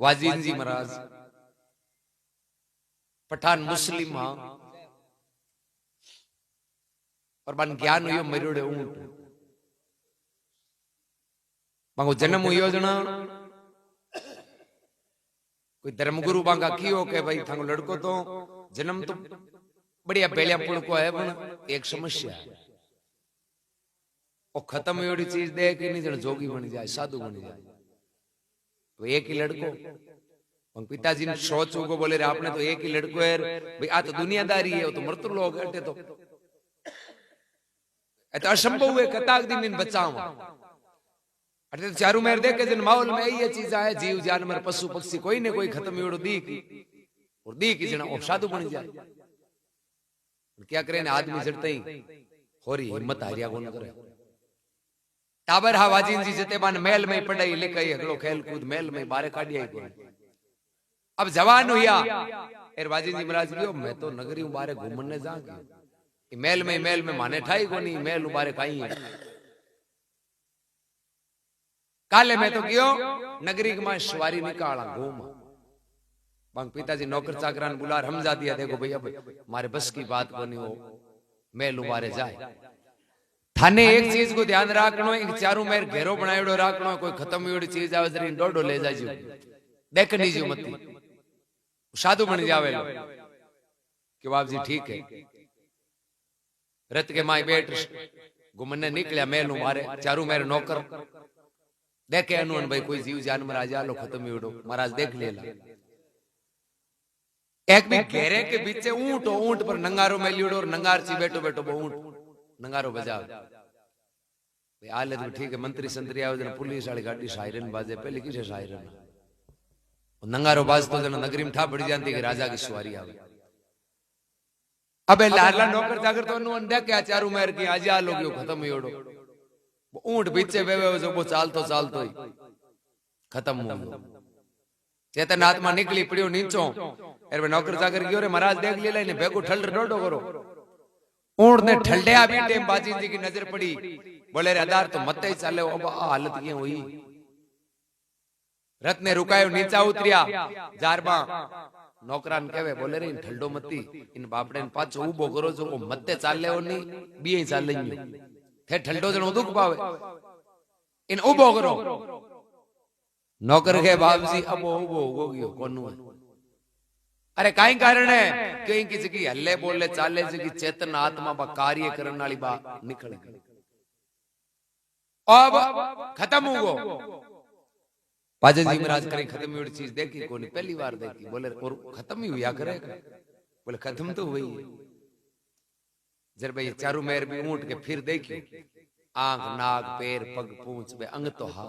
वाजीन जी महाराज पठान मुस्लिम हाँ और बन ज्ञान हुई मरोड़े ऊंट बांगो जन्म हुई जना कोई धर्मगुरु बांगा कियो के भाई थांगो लड़को तो जन्म तो बढ़िया बेलिया पुल को है पण एक समस्या है वो खत्म हुई चीज दे कि नहीं जन जोगी बन जाए साधु बन जाए तो एक ही लड़को पिताजी ने सोच को बोले रे आपने तो एक ही लड़को है भाई आ तो दुनियादारी है वो तो मृत्यु लोग हटे तो असंभव है कताक दिन बचाव अरे तो चारू मेर देख के जन माहौल में ये चीज आए जीव जानवर पशु पक्षी कोई ने कोई खत्म हुई दी की और दी की जना वो साधु बन जाए क्या करे आदमी जड़ते ही हो रही हिम्मत हारिया को न करे टाबर हा वाजीन जी जते बान मेल में पढ़ाई लिखाई अगलो खेल कूद मेल में बारे काढ़िया को अब जवान हुआ एर वाजीन जी महाराज गयो मैं तो नगरी बारे घूमने जाऊंगी मेल में माने ठाई को नहीं मेल बारे काई है काले में तो गयो नगरी में सवारी निकाला घूम बांग पिताजी नौकर चाकरान बुला हमजा दिया देखो भैया मारे बस की बात को नहीं हो मेल उबारे जाए थाने एक चीज को ध्यान रखनो एक चारों मेर घेरो बनाएड़ो रखनो कोई खत्म हुई चीज आवे जरी डोडो ले जाजो देखनी जो मती साधु बन जावे कि बाप जी ठीक है रत के माई बैठ घूमने निकलिया मेल मारे चारों मेरे नौकर देखे अनुन भाई कोई जीव जानवर आ जा लो खत्म हुई महाराज देख लेला एक भी घेरे के बीच ऊंट पर नंगारो में लियोड़ो और नंगार ची बैठो बैठो ऊंट नंगारो बजा आले तो ठीक है मंत्री संतरी आवे पुलिस वाली गाड़ी सायरन बाजे पहले किसे सायरन नंगारो बाज तो जना नगरी में ठा पड़ जाती कि राजा की सवारी आवे अबे लाला नौकर जाकर तो नु अंडा क्या चारू मेर की आज आ लोग खत्म होड़ो ऊंट बीचे वेवे जो वो चालतो ही खत्म हो चेतन आत्मा निकली पड़ियो नीचो एर नौकर जाकर गयो रे महाराज देख ले लेने बेगो ठल डोडो करो ऊंट ने ठलडया भी टेम बाजी जी की नजर पड़ी बोले रे अदार तो मत ही चले अब हालत क्यों हुई रथ ने रुकायो नीचा उतरिया जारबा नौकरान कहवे बोले रे इन ठलडो मती इन बापड़े ने पाछो उबो करो जो वो मते चाले ओ नी बीए चाले थे ठलडो जनो दुख पावे इन उबो करो नौकर के बाप जी अब उबो हो गयो कोनु अरे काई कारण है कहीं किसी की हल्ले बोले चाले जी की चेतन आत्मा बा कार्य करने वाली बात निकल गई अब खत्म हो पाजन जी महाराज करें खत्म हुई चीज देखी कोनी पहली बार देखी बोले और खत्म ही हुआ करे बोले खत्म तो हुई है जर भाई चारू मेर भी ऊंट के फिर देखी आंख नाक पैर पग पूंछ बे अंग तो हा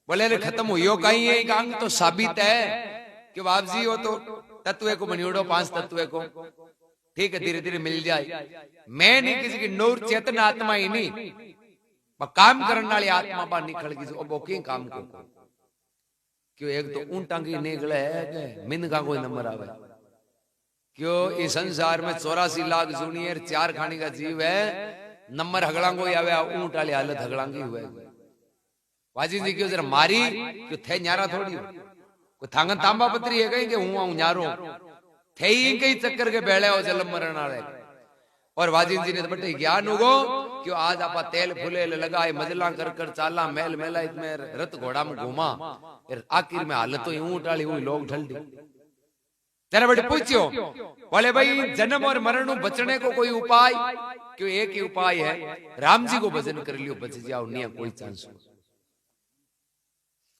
बोले रे खत्म हुई कहीं है अंग तो साबित है कि बाप जी हो तो तत्व को बनियोड़ो 5 तत्व को ठीक है धीरे धीरे मिल जाए मैं नहीं किसी की नूर चेतन आत्मा ही नहीं काम करने वाली आत्मा बाहर निकल गई अब वो क्यों काम को क्यों एक तो ऊंटा की निकले है मिंद का कोई नंबर आवे क्यों इस संसार में 84 लाख जूनियर 4 खाने का जीव है नंबर हगड़ांगो आवे ऊंट वाली हालत हगड़ांगी हुए वाजी जी क्यों जरा मारी क्यों थे न्यारा थोड़ी कोई थांगन तांबा पत्री है कहीं कि हूं आऊं न्यारो थे ही कई चक्कर के बेड़े हो जलम मरण वाले और वाजिन जी ने तो बटे ज्ञान होगो क्यों आज आपा तेल फुले लगाए मजला कर कर चाला मेल मेला इसमें रथ घोड़ा में घुमा आखिर में हालत तो ऊंट वाली हुई लोग ढल दी जरा बटे पूछियो बोले भाई जन्म और मरण बचने को कोई उपाय क्यों एक ही उपाय है राम जी को भजन कर लियो बच जाओ नहीं कोई चांस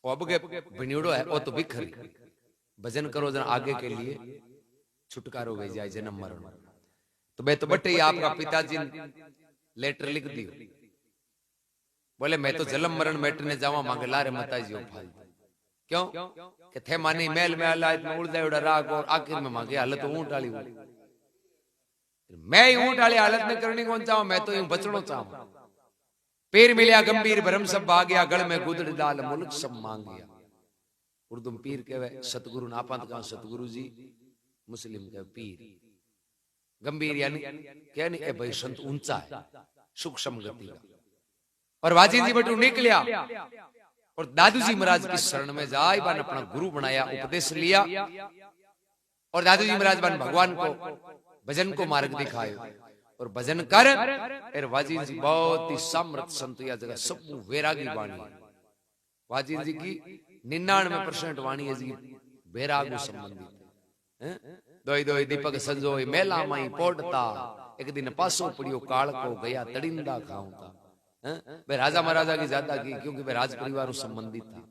अब के बनियोड़ो है वो तो बिखर भजन करो जरा आगे के लिए छुटकारो हो जाए जन्म मरण तो मैं तो बटे ही आपका पिताजी लेटर लिख दियो बोले मैं तो जन्म मरण मिटने जावा मांगे लारे माताजी ओ फाल क्यों कि थे मानी मेल में आला इतना उड़दा राग और आखिर में मांगे हालत ऊंट वाली हुई मैं ऊंट वाली हालत में करनी कौन चाहूं मैं तो यूं बचनो चाहूं पीर मिलिया गंभीर भरम सब भाग्या गढ़ में गुदड़ डाल मुल्क सब मांग गया उर्दू में पीर कहवे सतगुरु नापंत का सतगुरु जी मुस्लिम के पीर गंभीर यानी क्या नहीं भाई संत ऊंचा है सूक्ष्म गति का और वाजी जी बटू निकलिया और दादू जी महाराज की शरण में जाए, बान अपना गुरु बनाया, उपदेश लिया, और दादू जी महाराज बान भगवान को भजन को मार्ग दिखायो, और भजन कर वाजी जी बहुत ही समर्थ संत या जगह सब वैरागी वाणी। वाजी जी की 99% वाणी है जी वैराग संबंधित। दोई दोई दीपक संजोय मेला माई पोटता, एक दिन पासो पड़ियो काल को गया तड़िंदा खाऊंता। वे राजा महाराजा की ज्यादा की, क्योंकि वे राज परिवार संबंधित था।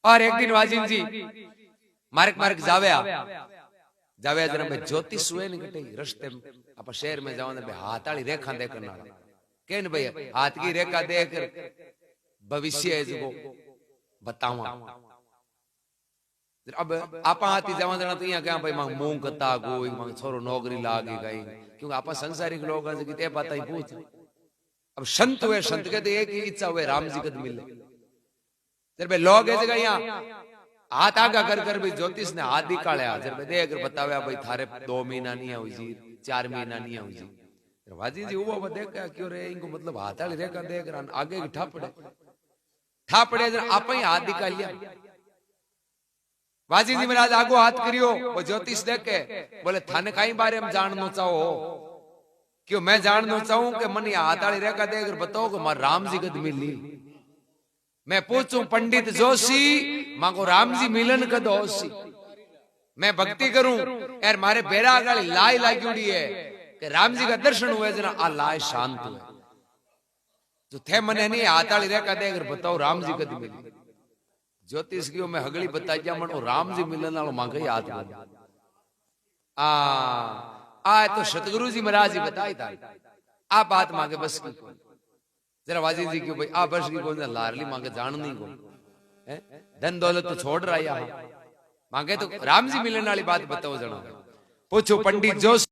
और एक दिन वाजिन जी मार्ग मार्ग जाव्या जरा मैं ज्योतिष हुए नहीं कटे रस्ते आप शहर में जाओ ना हाथ वाली रेखा देखना के भाई हाथ की रेखा देख भविष्य है जो बतावा। अब आप हाथी जावा देना तो यहाँ क्या भाई मांग मूंग कता गोई मांग छोरो नौकरी लागी गई, क्योंकि आप संसारिक लोग हैं कि ते बात ही पूछ। अब संत हुए, संत के तो एक ही इच्छा हुए राम जी कद मिले। जब भाई लोग ऐसे गए यहाँ हाथ आगा कर कर भी ज्योतिष ने हाथ निकाले, जब देख बतावे भाई थारे 2 महीना नहीं हुई जी, 4 महीना नहीं हुई जी। वाजी जी वो देख क्यों रे इनको मतलब हाथ वाली रेखा देख रहा आगे की ठापड़े आप ही हाथ निकाल लिया। वाजी जी महाराज आगो हाथ करियो, वो ज्योतिष देख के बोले थाने कई बारे हम जानना चाहो, क्यों मैं जानना चाहूं कि मन हाथ वाली रेखा देख बताओ कि मार राम जी कद मिली। मैं पूछूं पंडित जोशी मांगो राम जी मिलन कद होसी, मैं भक्ति करूं यार मारे बेरा गाली लाई लागुड़ी है कि राम जी का दर्शन हुए जना आ लाए शांत हुए। जो थे मने नहीं हाथ वाली रेखा देख बताओ राम जी कद मिली। ज्योतिष की मैं हगली बताइया मन राम जी मिलन वालों मांगे याद आ तो सतगुरु जी महाराज जी बताई था आ बात मांगे बस की जरा वाजी जी क्यों भाई आ बस की कौन लारली मांगे जान नहीं को धन दौलत तो छोड़ रहा है मांगे तो राम जी मिलन वाली बात बताओ जना। पूछो पंडित जोशी